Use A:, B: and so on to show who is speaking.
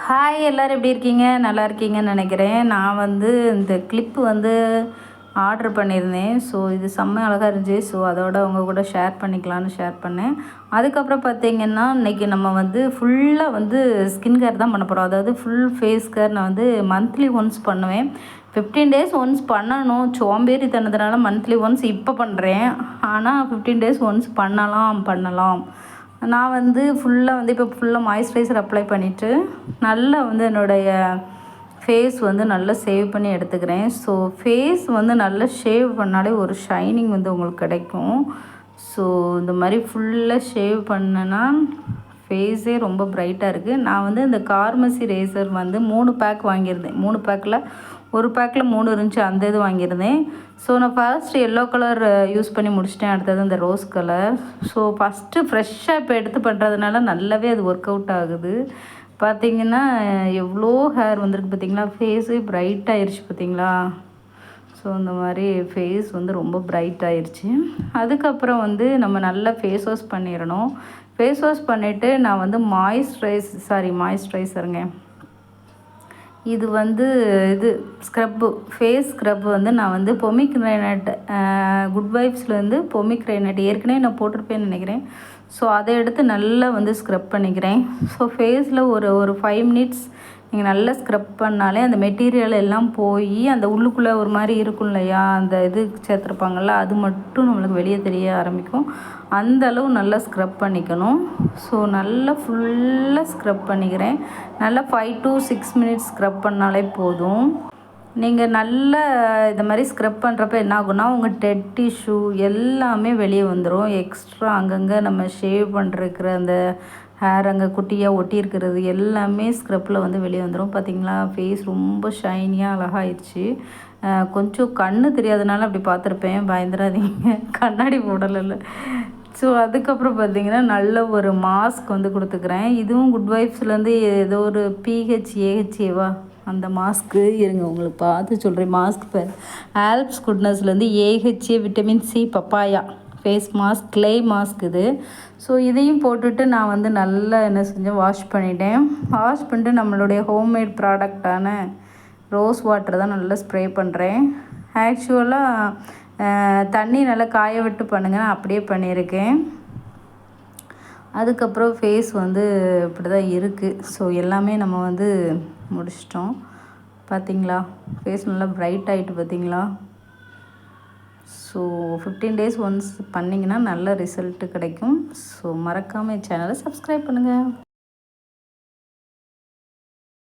A: Hi எல்லோரும் எப்படி இருக்கீங்க? நல்லா இருக்கீங்கன்னு நினைக்கிறேன். நான் இந்த கிளிப்பு ஆர்டர் பண்ணியிருந்தேன். ஸோ இது செம்ம அழகாக இருந்துச்சு. ஸோ அதோட உங்கள் கூட ஷேர் பண்ணிக்கலான்னு ஷேர் பண்ணேன். அதுக்கப்புறம் பார்த்திங்கன்னா இன்றைக்கி நம்ம ஃபுல்லாக ஸ்கின் கேர் தான் பண்ண போகிறோம். அதாவது ஃபுல் ஃபேஸ் கேர் நான் மந்த்லி ஒன்ஸ் பண்ணுவேன். 15 டேஸ் ஒன்ஸ் பண்ணணும். சோம்பேறித்தனத்தினால மந்த்லி ஒன்ஸ் இப்போ பண்ணுறேன். ஆனால் 15 டேஸ் ஒன்ஸ் பண்ணலாம். நான் ஃபுல்லாக இப்போ ஃபுல்லாக மாய்ஸ்சரைசர் அப்ளை பண்ணிவிட்டு நல்லா என்னுடைய ஃபேஸ் நல்லா சேவ் பண்ணி எடுத்துக்கிறேன். ஸோ ஃபேஸ் நல்லா ஷேவ் பண்ணாலே ஒரு ஷைனிங் உங்களுக்கு கிடைக்கும். ஸோ இந்த மாதிரி ஃபுல்லாக ஷேவ் பண்ணேன்னா ஃபேஸே ரொம்ப ப்ரைட்டாக இருக்குது. நான் இந்த கார்மசி ரேசர் 3 பேக் வாங்கியிருந்தேன். 3 பேக்கில் ஒரு பேக்கில் 3 இருந்துச்சு. அந்த இது வாங்கியிருந்தேன். ஸோ நான் ஃபர்ஸ்ட் எல்லோ கலர் யூஸ் பண்ணி முடிச்சிட்டேன். அடுத்தது இந்த ரோஸ் கலர். ஸோ ஃபஸ்ட்டு ஃப்ரெஷ்ஷாக இப்போ எடுத்து பண்ணுறதுனால நல்லாவே அது ஒர்க் அவுட் ஆகுது. பார்த்திங்கன்னா எவ்வளோ ஹேர் வந்திருக்கு பார்த்திங்களா? ஃபேஸே ப்ரைட் ஆயிடுச்சு பார்த்திங்களா? ஸோ இந்த மாதிரி ஃபேஸ் ரொம்ப ப்ரைட் ஆயிடுச்சு. அதுக்கப்புறம் நம்ம நல்லா ஃபேஸ் வாஷ் பண்ணிடணும். ஃபேஸ் வாஷ் பண்ணிவிட்டு நான் மாய்ஸ்சரைசருங்க. இது இது ஸ்க்ரப்பு, ஃபேஸ் ஸ்க்ரப் நான் பொமிக்ரேனட் குட் வைப்ஸ்லேருந்து பொமிக்ரேனட் ஏற்கனவே நான் போட்டிருப்பேன்னு நினைக்கிறேன். ஸோ அதை எடுத்து நல்லா ஸ்க்ரப் பண்ணிக்கிறேன். ஸோ ஃபேஸில் ஒரு 5 மினிட்ஸ் நீங்கள் நல்லா ஸ்க்ரப் பண்ணாலே அந்த மெட்டீரியல் எல்லாம் போய் அந்த உள்ளுக்குள்ளே ஒரு மாதிரி இருக்கும் இல்லையா, அந்த இது சேர்த்துருப்பாங்கள்ல, அது மட்டும் நம்மளுக்கு வெளியே தெரிய ஆரம்பிக்கும். அந்த அளவு நல்லா ஸ்க்ரப் பண்ணிக்கணும். ஸோ நல்லா ஃபுல்லாக ஸ்க்ரப் பண்ணிக்கிறேன். நல்லா 5 to 6 மினிட்ஸ் ஸ்க்ரப் பண்ணாலே போதும். நீங்கள் நல்லா இந்த மாதிரி ஸ்க்ரப் பண்ணுறப்ப என்ன ஆகும்னா உங்கள் டெட் டிஷ்யூ எல்லாமே வெளியே வந்துடும். எக்ஸ்ட்ரா அங்கங்கே நம்ம ஷேவ் பண்ணுறதுக்கிற அந்த ஹேர் அங்கே குட்டியாக ஒட்டியிருக்கிறது எல்லாமே ஸ்க்ரப்பில் வெளியே வந்துடும். பார்த்திங்களா? ஃபேஸ் ரொம்ப ஷைனியாக அழகாயிடுச்சு. கொஞ்சம் கண்ணு தெரியாதனால அப்படி பார்த்துருப்பேன், பயந்துடாதீங்க, கண்ணாடி போடலை. ஸோ அதுக்கப்புறம் பார்த்திங்கன்னா நல்ல ஒரு மாஸ்க் கொடுத்துக்கிறேன். இதுவும் குட் வைப்ஸ்லேருந்து ஏதோ ஒரு PHAHAவா அந்த மாஸ்க்கு இருங்க உங்களுக்கு பார்த்து சொல்கிறேன். மாஸ்க் பேர் ஆல்ப்ஸ் குட்னஸ்லேருந்து AHA vitamin C papaya face mask, clay mask இது. ஸோ இதையும் போட்டுட்டு நான் நல்லா என்ன செஞ்சேன், வாஷ் பண்ணிட்டேன். வாஷ் பண்ணிட்டு நம்மளுடைய ஹோம்மேட் ப்ராடக்டான ரோஸ் வாட்டர் தான் நல்லா ஸ்ப்ரே பண்ணுறேன். ஆக்சுவலாக தண்ணி நல்லா காய விட்டு பண்ணுங்கள், நான் அப்படியே பண்ணியிருக்கேன். அதுக்கப்புறம் ஃபேஸ் இப்படி தான் இருக்குது. ஸோ எல்லாமே நம்ம முடிச்சிட்டோம். பார்த்திங்களா? ஃபேஸ் நல்லா ப்ரைட் ஆகிட்டு பார்த்திங்களா? ஸோ 15 டேஸ் ஒன்ஸ் பண்ணிங்கன்னா நல்ல ரிசல்ட்டு கிடைக்கும். ஸோ மறக்காமல் சேனலை சப்ஸ்கிரைப் பண்ணுங்கள்.